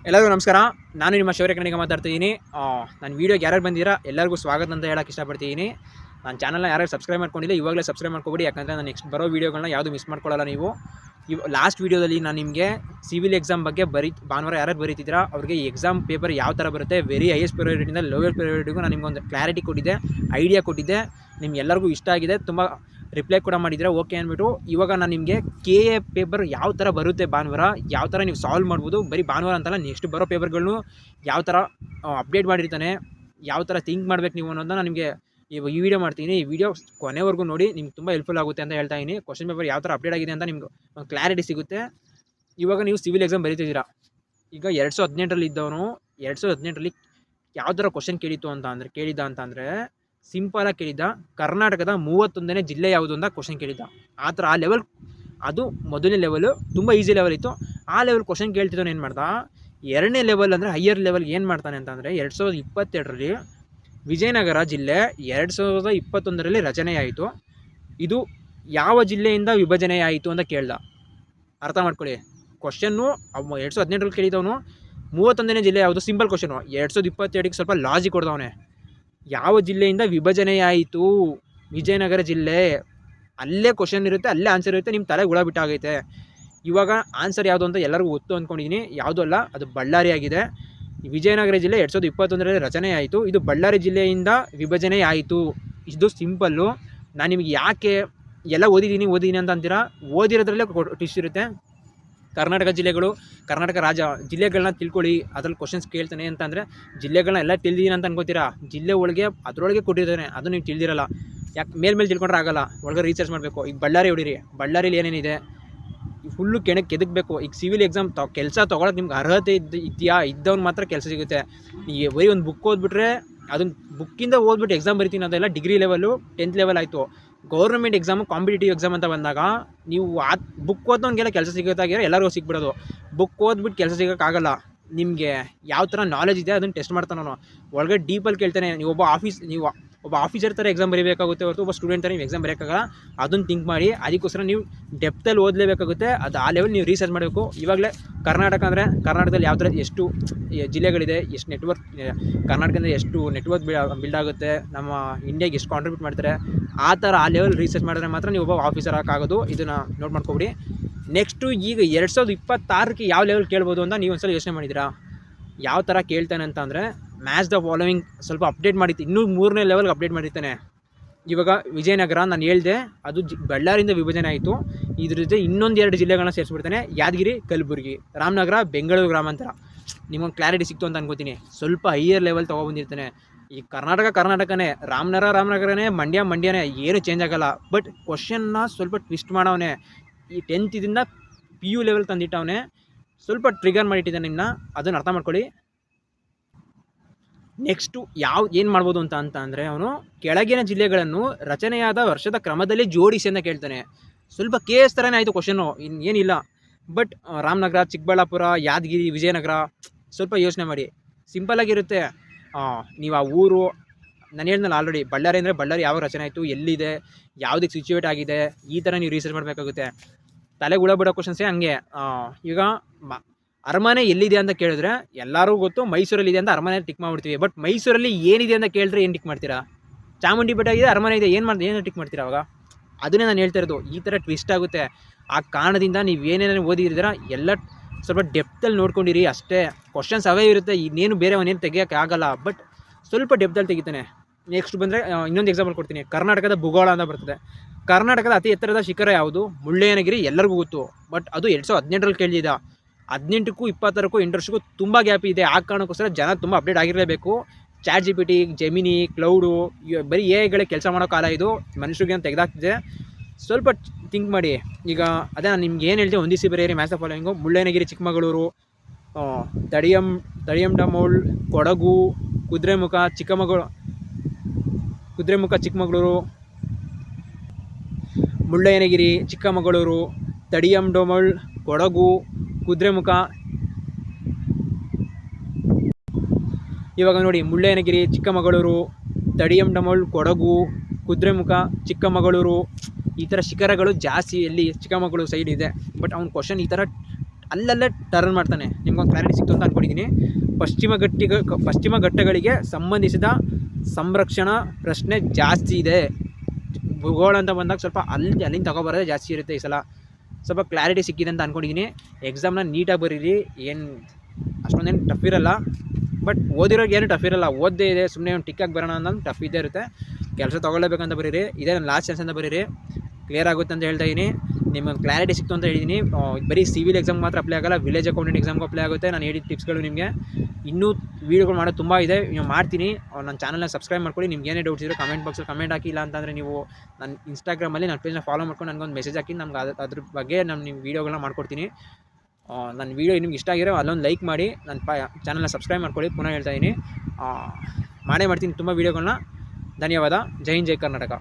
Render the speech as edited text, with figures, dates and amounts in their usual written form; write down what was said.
ಎಲ್ಲರಿಗೂ ನಮಸ್ಕಾರ. ನಾನು ನಿಮ್ಮ ಶೌರ್ಯ ಕಣಿಗ ಮಾತಾಡ್ತಿದ್ದೀನಿ. ನನ್ನ ವೀಡಿಯೋಗೆ ಯಾರ್ಯಾರು ಬಂದಿರಾ ಎಲ್ಲರಿಗೂ ಸ್ವಾಗತ ಅಂತ ಹೇಳಕ್ಕೆ ಇಷ್ಟಪಡ್ತೀನಿ. ನನ್ನ ಚಾನಲ್ನ ಯಾರ್ಯಾರು ಸಬ್ಸ್ಕ್ರೈಬ್ ಮಾಡ್ಕೊಂಡಿಲ್ಲ ಇವಾಗಲೇ ಸಬ್ಸ್ಕ್ರೈಬ್ ಮಾಡ್ಕೊಬಿಡಿ, ಯಾಕಂದರೆ ನಾನು ನೆಕ್ಸ್ಟ್ ಬರೋ ವೀಡಿಯೋಗಳನ್ನ ಯಾವುದು ಮಿಸ್ ಮಾಡ್ಕೊಳ್ಳಲ್ಲ ನೀವು. ಲಾಸ್ಟ್ ವೀಡಿಯೋದಲ್ಲಿ ನಾನು ನಿಮಗೆ ಸಿವಿಲ್ ಎಕ್ಸಾಮ್ ಬಗ್ಗೆ ಭಾನುವಾರ ಯಾರ್ಯಾರು ಬರೀತಿದ್ದೀರಾ ಅವ್ರಿಗೆ ಎಕ್ಸಾಮ್ ಪೇಪರ್ ಯಾವ ಥರ ಬರುತ್ತೆ, ವೆರಿ ಹೈಯೆಸ್ಟ್ ಪ್ರಯಾರಿಟಿಯಿಂದ ಲೋಯೆಸ್ಟ್ ಪ್ರಯಾರಿಟಿಗೂ ನಾನು ನಿಮ್ಗೊಂದು ಕ್ಲಾರಿಟಿ ಕೊಟ್ಟಿದ್ದೆ, ಐಡಿಯಾ ಕೊಟ್ಟಿದ್ದೆ. ನಿಮ್ಗೆಲ್ಲರಿಗೂ ಇಷ್ಟ ಆಗಿದೆ, ತುಂಬ ರಿಪ್ಲೈ ಕೂಡ ಮಾಡಿದರೆ ಓಕೆ ಅಂದ್ಬಿಟ್ಟು. ಇವಾಗ ನಾನು ನಿಮಗೆ KA ಪೇಪರ್ ಯಾವ ಥರ ಬರುತ್ತೆ ಭಾನುವಾರ, ಯಾವ ಥರ ನೀವು ಸಾಲ್ವ್ ಮಾಡ್ಬೋದು, ಬರೀ ಭಾನುವಾರ ಅಂತಲ್ಲ ನೆಕ್ಸ್ಟ್ ಬರೋ ಪೇಪರ್ಗಳನ್ನು ಯಾವ ಥರ ಅಪ್ಡೇಟ್ ಮಾಡಿರ್ತಾನೆ, ಯಾವ ಥರ ಥಿಂಕ್ ಮಾಡ್ಬೇಕು ನೀವು ಅನ್ನೋದನ್ನ ನಾನು ನಿಮಗೆ ಈ ವಿಡಿಯೋ ಮಾಡ್ತೀನಿ. ಈ ವಿಡಿಯೋ ಕೊನೆವರೆಗೂ ನೋಡಿ, ನಿಮ್ಗೆ ತುಂಬ ಹೆಲ್ಪ್ಫುಲ್ ಆಗುತ್ತೆ ಅಂತ ಹೇಳ್ತಾ ಇದ್ದೀನಿ. ಕ್ವಶನ್ ಪೇಪರ್ ಯಾವ ಥರ ಅಪ್ಡೇಟ್ ಆಗಿದೆ ಅಂತ ನಿಮ್ಗೆ ಒಂದು ಕ್ಲಾರಿಟಿ ಸಿಗುತ್ತೆ. ಇವಾಗ ನೀವು ಸಿವಿಲ್ ಎಕ್ಸಾಮ್ ಬರೀತಿದ್ದೀರಾ, ಈಗ 2018ರಲ್ಲಿ ಇದ್ದವನು 2018ರಲ್ಲಿ ಯಾವ ಥರ ಕ್ವಶನ್ ಕೇಳಿದ್ದ ಅಂತಂದರೆ ಸಿಂಪಲಾಗಿ ಕೇಳಿದ್ದ, ಕರ್ನಾಟಕದ 31ನೇ ಜಿಲ್ಲೆ ಯಾವುದು ಅಂತ ಕ್ವಶನ್ ಕೇಳಿದ್ದ. ಆ ಥರ ಆ ಲೆವೆಲ್, ಅದು ಮೊದಲನೇ ಲೆವೆಲು ತುಂಬ ಈಸಿ ಲೆವೆಲ್ ಇತ್ತು. ಆ ಲೆವೆಲ್ ಕ್ವಶನ್ ಕೇಳ್ತಿದ್ದವನು ಏನು ಮಾಡ್ದ, ಎರಡನೇ ಲೆವೆಲ್ ಅಂದರೆ ಹೈಯರ್ ಲೆವೆಲ್ ಏನು ಮಾಡ್ತಾನೆ ಅಂತಂದರೆ 2022ರಲ್ಲಿ ವಿಜಯನಗರ ಜಿಲ್ಲೆ 2021ರಲ್ಲಿ ರಚನೆಯಾಯಿತು, ಇದು ಯಾವ ಜಿಲ್ಲೆಯಿಂದ ವಿಭಜನೆಯಾಯಿತು ಅಂತ ಕೇಳ್ದ. ಅರ್ಥ ಮಾಡ್ಕೊಳ್ಳಿ, ಕ್ವಶನ್ನು 2018ರಲ್ಲಿ ಕೇಳಿದವನು 31ನೇ ಜಿಲ್ಲೆ ಯಾವುದು, ಸಿಂಪಲ್ ಕ್ವಶನು. 2022ಗೆ ಸ್ವಲ್ಪ ಲಾಜಿಕ್ ಕೊಡ್ದವನೇ, ಯಾವ ಜಿಲ್ಲೆಯಿಂದ ವಿಭಜನೆಯಾಯಿತು, ವಿಜಯನಗರ ಜಿಲ್ಲೆ. ಅಲ್ಲೇ ಕ್ವಶನ್ ಇರುತ್ತೆ, ಅಲ್ಲೇ ಆನ್ಸರ್ ಇರುತ್ತೆ, ನಿಮ್ಮ ತಲೆ ಹುಳ ಬಿಟ್ಟಾಗೈತೆ. ಇವಾಗ ಆನ್ಸರ್ ಯಾವುದು ಅಂತ ಎಲ್ಲರಿಗೂ ಗೊತ್ತು ಅಂದ್ಕೊಂಡಿದ್ದೀನಿ, ಯಾವುದೂ ಅಲ್ಲ, ಅದು ಬಳ್ಳಾರಿ ಆಗಿದೆ. ವಿಜಯನಗರ ಜಿಲ್ಲೆ 2021ರಲ್ಲಿ ರಚನೆ ಆಯಿತು, ಇದು ಬಳ್ಳಾರಿ ಜಿಲ್ಲೆಯಿಂದ ವಿಭಜನೆ ಆಯಿತು. ಇದು ಸಿಂಪಲ್ಲು. ನಾನು ನಿಮಗೆ ಯಾಕೆ ಎಲ್ಲ ಓದಿದ್ದೀನಿ ಅಂತ ಅಂತೀರಾ, ಓದಿರೋದ್ರಲ್ಲೇ ಟ್ವಿಸ್ಟ್ ಇರುತ್ತೆ. ಕರ್ನಾಟಕ ಜಿಲ್ಲೆಗಳು, ಕರ್ನಾಟಕ ರಾಜ್ಯ ಜಿಲ್ಲೆಗಳನ್ನ ತಿಳ್ಕೊಳ್ಳಿ, ಅದ್ರಲ್ಲಿ ಕ್ವಶನ್ಸ್ ಕೇಳ್ತಾನೆ ಅಂತಂದರೆ ಜಿಲ್ಲೆಗಳನ್ನ ಎಲ್ಲ ತಿಳಿದೀನಿ ಅಂತ ಅನ್ಕೋತೀರಾ, ಜಿಲ್ಲೆ ಒಳಗೆ ಅದರೊಳಗೆ ಕೊಟ್ಟಿದ್ದಾನೆ, ಅದು ನೀವು ತಿಳಿದಿರಲ್ಲ. ಯಾಕೆ ಮೇಲೆ ತಿಳ್ಕೊಂಡ್ರೆ ಆಗಲ್ಲ, ಒಳಗೆ ರೀಸರ್ಚ್ ಮಾಡಬೇಕು. ಈಗ ಬಳ್ಳಾರಿ ಹೊಡೀರಿ, ಬಳ್ಳಾರಿಲಿ ಏನೇನಿದೆ ಫುಲ್ಲು ಕೆದಕಬೇಕು. ಈಗ ಸಿವಿಲ್ ಎಕ್ಸಾಮ್ ಕೆಲಸ ತೊಗೊಳಕ್ಕೆ ನಿಮ್ಗೆ ಅರ್ಹತೆ ಇದ್ದವ್ನು ಮಾತ್ರ ಕೆಲಸ ಸಿಗುತ್ತೆ. ನೀವು ಬರೀ ಒಂದು ಬುಕ್ ಓದ್ಬಿಟ್ರೆ, ಅದನ್ನು ಬುಕ್ಕಿಂದ ಓದ್ಬಿಟ್ಟು ಎಕ್ಸಾಮ್ ಬರಿತೀನಿ ಅದೆಲ್ಲ ಡಿಗ್ರಿ ಲೆವೆಲು 10th ಲೆವೆಲ್ ಆಯಿತು. ಗೌರ್ಮೆಂಟ್ ಎಕ್ಸಾಮು, ಕಾಂಪಿಟೇಟಿವ್ ಎಕ್ಸಾಮ್ ಅಂತ ಬಂದಾಗ ನೀವು ಆ ಬುಕ್ ಓದೋನಿಗೆಲ್ಲ ಕೆಲಸ ಸಿಗೋದಾಗಿರೋ ಎಲ್ಲರಿಗೂ ಸಿಗ್ಬಿಡೋದು. ಬುಕ್ ಓದ್ಬಿಟ್ಟು ಕೆಲಸ ಸಿಗೋಕ್ಕಾಗಲ್ಲ. ನಿಮಗೆ ಯಾವ ಥರ ನಾಲೆಜ್ ಇದೆ ಅದನ್ನು ಟೆಸ್ಟ್ ಮಾಡ್ತಾನೆ ಅವನು. ಒಳಗಡೆ ಡೀಪಲ್ಲಿ ಕೇಳ್ತಾನೆ. ನೀವು ಒಬ್ಬ ಆಫೀಸರ್ ಥರ ಎಕ್ಸಾಮ್ ಬರೀಬೇಕಾಗುತ್ತೆ ಹೊರತು ಒಬ್ಬ ಸ್ಟೂಡೆಂಟ್ ಥರ ನೀವು ಎಕ್ಸಾಮ್ ಬರೆಯೋಕ್ಕಾಗಲ್ಲ. ಅದನ್ನು ಥಿಂಕ್ ಮಾಡಿ, ಅದಕ್ಕೋಸ್ಕರ ನೀವು ಡೆಪ್ತಲ್ಲಿ ಓದಲೇಬೇಕಾಗುತ್ತೆ. ಅದು ಆ ಲೆವೆಲ್ ನೀವು ರಿಸರ್ಚ್ ಮಾಡಬೇಕು. ಇವಾಗಲೇ ಕರ್ನಾಟಕ ಅಂದರೆ ಕರ್ನಾಟಕದಲ್ಲಿ ಯಾವ ಥರ ಎಷ್ಟು ಜಿಲ್ಲೆಗಳಿದೆ, ಎಷ್ಟು ನೆಟ್ವರ್ಕ್, ಕರ್ನಾಟಕದಿಂದ ಎಷ್ಟು ನೆಟ್ವರ್ಕ್ ಬಿಲ್ಡ್ ಆಗುತ್ತೆ, ನಮ್ಮ ಇಂಡಿಯಾಗೆ ಎಷ್ಟು ಕಾಂಟ್ರಿಬ್ಯೂಟ್ ಮಾಡ್ತಾರೆ, ಆ ಥರ ಆ ಲೆವೆಲ್ ರಿಸರ್ಚ್ ಮಾಡಿದ್ರೆ ಮಾತ್ರ ನೀವು ಒಬ್ಬ ಆಫೀಸರ್ ಆಗೋದು. ಇದನ್ನು ನೋಟ್ ಮಾಡ್ಕೊಬಿಡಿ. ನೆಕ್ಸ್ಟು ಈಗ 2026ಕ್ಕೆ ಯಾವ ಲೆವೆಲ್ ಕೇಳ್ಬೋದು ಅಂತ ನೀವು ಒಂದ್ಸಲ ಯೋಚನೆ ಮಾಡಿದ್ದೀರಾ? ಯಾವ ಥರ ಕೇಳ್ತಾನೆ ಅಂತ ಅಂದರೆ, ಮ್ಯಾಚ್ ದ ಫಾಲೋವಿಂಗ್ ಸ್ವಲ್ಪ ಅಪ್ಡೇಟ್ ಮಾಡಿತ್ತು, ಇನ್ನೂ 3ನೇ ಲೆವೆಲ್ಗೆ ಅಪ್ಡೇಟ್ ಮಾಡಿರ್ತಾನೆ. ಇವಾಗ ವಿಜಯನಗರ ನಾನು ಹೇಳಿದೆ, ಅದು ಬಳ್ಳಾರಿಯಿಂದ ವಿಭಜನೆ ಆಯಿತು. ಇದ್ರ ಜೊತೆ ಇನ್ನೊಂದು 2 ಜಿಲ್ಲೆಗಳನ್ನ ಸೇರಿಸ್ಬಿಡ್ತಾನೆ, ಯಾದಗಿರಿ, ಕಲಬುರಗಿ, ರಾಮನಗರ, ಬೆಂಗಳೂರು ಗ್ರಾಮಾಂತರ. ನಿಮಗೆ ಕ್ಲಾರಿಟಿ ಸಿಕ್ತು ಅಂತ ಅನ್ಕೋತೀನಿ. ಸ್ವಲ್ಪ ಹೈಯರ್ ಲೆವೆಲ್ ತೊಗೊಬಂದಿರ್ತಾನೆ. ಈ ಕರ್ನಾಟಕನೇ, ರಾಮನಗರನೇ, ಮಂಡ್ಯನೇ, ಏನು ಚೇಂಜ್ ಆಗೋಲ್ಲ. ಬಟ್ ಕ್ವಶನ್ನ ಸ್ವಲ್ಪ ಟ್ವಿಸ್ಟ್ ಮಾಡವನೇ. ಈ 10th ಇದರಿಂದ PU ಲೆವೆಲ್ ತಂದಿಟ್ಟವನೇ, ಸ್ವಲ್ಪ ಟ್ರಿಗರ್ ಮಾಡಿಟ್ಟಿದ್ದಾನೆ ನಿಮ್ಮನ್ನ, ಅದನ್ನು ಅರ್ಥ ಮಾಡ್ಕೊಳ್ಳಿ. ನೆಕ್ಸ್ಟು ಏನು ಮಾಡ್ಬೋದು ಅಂತ ಅಂದರೆ, ಅವನು ಕೆಳಗಿನ ಜಿಲ್ಲೆಗಳನ್ನು ರಚನೆಯಾದ ವರ್ಷದ ಕ್ರಮದಲ್ಲಿ ಜೋಡಿಸಿ ಅಂತ ಕೇಳ್ತಾನೆ. ಸ್ವಲ್ಪ ಕೇಸ್ ಥರನೇ ಆಯಿತು ಕ್ವಶನ್ನು, ಏನಿಲ್ಲ. ಬಟ್ ರಾಮನಗರ, ಚಿಕ್ಕಬಳ್ಳಾಪುರ, ಯಾದಗಿರಿ, ವಿಜಯನಗರ, ಸ್ವಲ್ಪ ಯೋಚನೆ ಮಾಡಿ. ಸಿಂಪಲಾಗಿರುತ್ತೆ. ನೀವು ಆ ಊರು, ನಾನು ಹೇಳಿದ್ನಲ್ಲ ಆಲ್ರೆಡಿ, ಬಳ್ಳಾರಿ ಅಂದರೆ ಬಳ್ಳಾರಿ ಯಾವಾಗ ರಚನೆ ಆಯಿತು, ಎಲ್ಲಿದೆ, ಯಾವುದಕ್ಕೆ ಸಿಚುವೇಟ್ ಆಗಿದೆ, ಈ ಥರ ನೀವು ರಿಸರ್ಚ್ ಮಾಡಬೇಕಾಗುತ್ತೆ. ತಲೆಗೆ ಹುಳ ಬಿಡೋ ಕ್ವಶನ್ಸೇ ಹಂಗೆ. ಈಗ ಅರಮನೆ ಎಲ್ಲಿದೆ ಅಂತ ಕೇಳಿದ್ರೆ ಎಲ್ಲರೂ ಗೊತ್ತು, ಮೈಸೂರಲ್ಲಿ ಅಂತ ಅರಮನೆ ಟಿಕ್ ಮಾಡಿಬಿಡ್ತೀವಿ. ಬಟ್ ಮೈಸೂರಲ್ಲಿ ಏನಿದೆ ಅಂತ ಕೇಳಿದ್ರೆ ಏನು ಟಿಕ್ ಮಾಡ್ತೀರಾ? ಚಾಮುಂಡಿ ಬೆಟ್ಟ ಇದೆ, ಅರಮನೆ ಇದೆ, ಏನು ಟಿಕ್ ಮಾಡ್ತೀರಾ ಅವಾಗ? ಅದನ್ನೇ ನಾನು ಹೇಳ್ತಾ ಇರೋದು. ಈ ಥರ ಟ್ವಿಸ್ಟ್ ಆಗುತ್ತೆ. ಆ ಕಾರಣದಿಂದ ನೀವು ಏನೇನು ಓದಿದ್ದೀರಾ ಎಲ್ಲ ಸ್ವಲ್ಪ ಡೆಪ್ತಲ್ಲಿ ನೋಡ್ಕೊಂಡಿರಿ ಅಷ್ಟೇ. ಕ್ವಶನ್ಸ್ ಅವೇ ಇರುತ್ತೆ, ಇನ್ನೇನು ಬೇರೆ ಅವನೇನು ತೆಗಿಯೋಕ್ಕೆ ಆಗಲ್ಲ. ಬಟ್ ಸ್ವಲ್ಪ ಡೆಪ್ತಲ್ಲಿ ತೆಗಿತಾನೆ. ನೆಕ್ಸ್ಟ್ ಬಂದರೆ ಇನ್ನೊಂದು ಎಕ್ಸಾಂಪಲ್ ಕೊಡ್ತೀನಿ. ಕರ್ನಾಟಕದ ಭೂಗೋಳ ಅಂತ ಬರ್ತದೆ. ಕರ್ನಾಟಕದ ಅತಿ ಎತ್ತರದ ಶಿಖರ ಯಾವುದು? ಮುಳ್ಳಯ್ಯನಗಿರಿ, ಎಲ್ಲರಿಗೂ ಗೊತ್ತು. ಬಟ್ ಅದು 2018ರಲ್ಲಿ ಕೇಳಿದ. 18ಕ್ಕೂ 26ಕ್ಕೂ 8 ವರ್ಷಕ್ಕೂ ತುಂಬ ಗ್ಯಾಪ್ ಇದೆ. ಆ ಕಾರಣಕ್ಕೋಸ್ಕರ ಜನ ತುಂಬ ಅಪ್ಡೇಟ್ ಆಗಿರಲೇಬೇಕು. ಚಾಟ್ GPT, ಜೆಮಿನಿ, ಕ್ಲೌಡು, ಬರೀ AI ಕೆಲಸ ಮಾಡೋ ಕಾಲ ಇದು. ಮನುಷ್ಯರಿಗೆ ಅಂತ ತೆಗೆದಾಗ್ತಿದೆ. ಸ್ವಲ್ಪ ಥಿಂಕ್ ಮಾಡಿ. ಈಗ ಅದೇ ನಾನು ನಿಮ್ಗೆ ಏನು ಹೇಳ್ತೀನಿ, ಹೊಂದಿಸಿ ಬರೆಯಿರಿ match the following. Mullayanagiri, Chikkamagaluru, Tadiandamol, Kodagu, Kudremukh, Chikkamagaluru, Mullayanagiri, Chikkamagaluru, Tadiandamol, Kodagu, Kudremukh. ಇವಾಗ ನೋಡಿ, ಮುಳ್ಳಯ್ಯನಗಿರಿ, ಚಿಕ್ಕಮಗಳೂರು, ತಡಿಯಂಡಮೋಳ್, ಕೊಡಗು, ಕುದುರೆಮುಖ, ಚಿಕ್ಕಮಗಳೂರು, ಈ ಥರ ಶಿಖರಗಳು ಜಾಸ್ತಿ ಎಲ್ಲಿ ಚಿಕ್ಕಮಗಳೂರು ಸೈಡ್ ಇದೆ. ಬಟ್ ಅವ್ನ ಕ್ವಶನ್ ಈ ಥರ ಅಲ್ಲಲ್ಲೇ ಟರ್ನ್ ಮಾಡ್ತಾನೆ. ನಿಮ್ಗೊಂದು ಕ್ಲಾರಿಟಿ ಸಿಕ್ತು ಅಂತ ಅಂದ್ಕೊಂಡಿದ್ದೀನಿ. ಪಶ್ಚಿಮ ಘಟ್ಟಗಳಿಗೆ ಸಂಬಂಧಿಸಿದ ಸಂರಕ್ಷಣಾ ಪ್ರಶ್ನೆ ಜಾಸ್ತಿ ಇದೆ. ಭೂಗೋಳ ಅಂತ ಬಂದಾಗ ಸ್ವಲ್ಪ ಅಲ್ಲಿಂದ ತಗೊಬರೋದೇ ಜಾಸ್ತಿ ಇರುತ್ತೆ. ಈ ಸಲ ಸ್ವಲ್ಪ ಕ್ಲಾರಿಟಿ ಸಿಕ್ಕಿದೆ ಅಂತ ಅಂದ್ಕೊಂಡಿದ್ದೀನಿ. ಎಕ್ಸಾಮ್ನ ನೀಟಾಗಿ ಬರೀರಿ, ಏನು ಅಷ್ಟೊಂದೇನು ಟಫ್ ಇರೋಲ್ಲ. ಬಟ್ ಓದಿರೋರಿಗೆ ಏನು ಟಫ್ ಇರೋಲ್ಲ. ಓದ್ದೇ ಇದೆ ಸುಮ್ಮನೆ ಒಂದು ಟಿಕ್ಕಾಗಿ ಬರೋಣ ಅನ್ನೋದು ಟಫ್ ಇದ್ದೇ ಇರುತ್ತೆ. ಕೆಲಸ ತೊಗೊಳ್ಳೇಬೇಕಂತ ಬರೀರಿ, ಇದೇ ನನ್ನ ಲಾಸ್ಟ್ ಚಾನ್ಸ್ ಅಂತ ಬರೀರಿ, ಕ್ಲಿಯರ್ ಆಗುತ್ತೆ ಅಂತ ಹೇಳ್ತಾ ಇದ್ದೀನಿ. ನಿಮಗೆ ಕ್ಲಾರಿಟಿ ಸಿಕ್ತು ಅಂತ ಹೇಳಿದ್ದೀನಿ. ಬರೀ ಸಿವಿಲ್ ಎಕ್ಸಾಮ್ ಮಾತ್ರ ಅಪ್ಲೈ ಆಗಲ್ಲ, ವಿಲೇಜ್ ಅಕೌಂಟೆಂಟ್ ಎಕ್ಸಾಮ್ಗೂ ಅಪ್ಲೈ ಆಗುತ್ತೆ. ನಾನು ಹೇಳಿದ ಟಿಪ್ಸ್ಗಳು ನಿಮಗೆ ಇನ್ನೂ ವೀಡಿಯೋಗಳು ಮಾಡೋದು ತುಂಬ ಇದೆ, ಮಾಡ್ತೀನಿ. ನನ್ನ ಚಾನಲ್ನ ಸಬ್ಸ್ಕ್ರೈಬ್ ಮಾಡ್ಕೊಳ್ಳಿ. ನಿಮ್ಗೆ ಏನೇ ಡೌಟ್ಸ್ ಇದ್ದರೆ ಕಮೆಂಟ್ ಬಾಕ್ಸಲ್ಲಿ ಕಮೆಂಟ್ ಹಾಕಿಲ್ಲ ಅಂತಂದರೆ ನೀವು ನನ್ನ ಇನ್ಸ್ಟಾಗ್ರಾಮಲ್ಲಿ ನನ್ನ ಪೇಜ್ನ ಫಾಲೋ ಮಾಡ್ಕೊಂಡು ನನಗೊಂದು ಮೆಸೇಜ್ ಹಾಕಿ, ನಮ್ಗೆ ಅದ್ರ ಬಗ್ಗೆ ನಾನು ನಿಮ್ಮ ವೀಡಿಯೋಗಳನ್ನ ಮಾಡ್ಕೊಡ್ತೀನಿ. ನನ್ನ ವೀಡಿಯೋ ನಿಮ್ಗೆ ಇಷ್ಟ ಆಗಿರೋ ಅಲ್ಲೊಂದು ಲೈಕ್ ಮಾಡಿ, ನನ್ನ ಚಾನಲ್ನ ಸಬ್ಸ್ಕ್ರೈಬ್ ಮಾಡ್ಕೊಳ್ಳಿ. ಪುನಃ ಹೇಳ್ತಾ ಇದ್ದೀನಿ, ಮಾಡೇ ಮಾಡ್ತೀನಿ ತುಂಬ ವೀಡಿಯೋಗಳನ್ನ. ಧನ್ಯವಾದ. ಜೈ ಹಿಂದ್, ಜೈ ಕರ್ನಾಟಕ.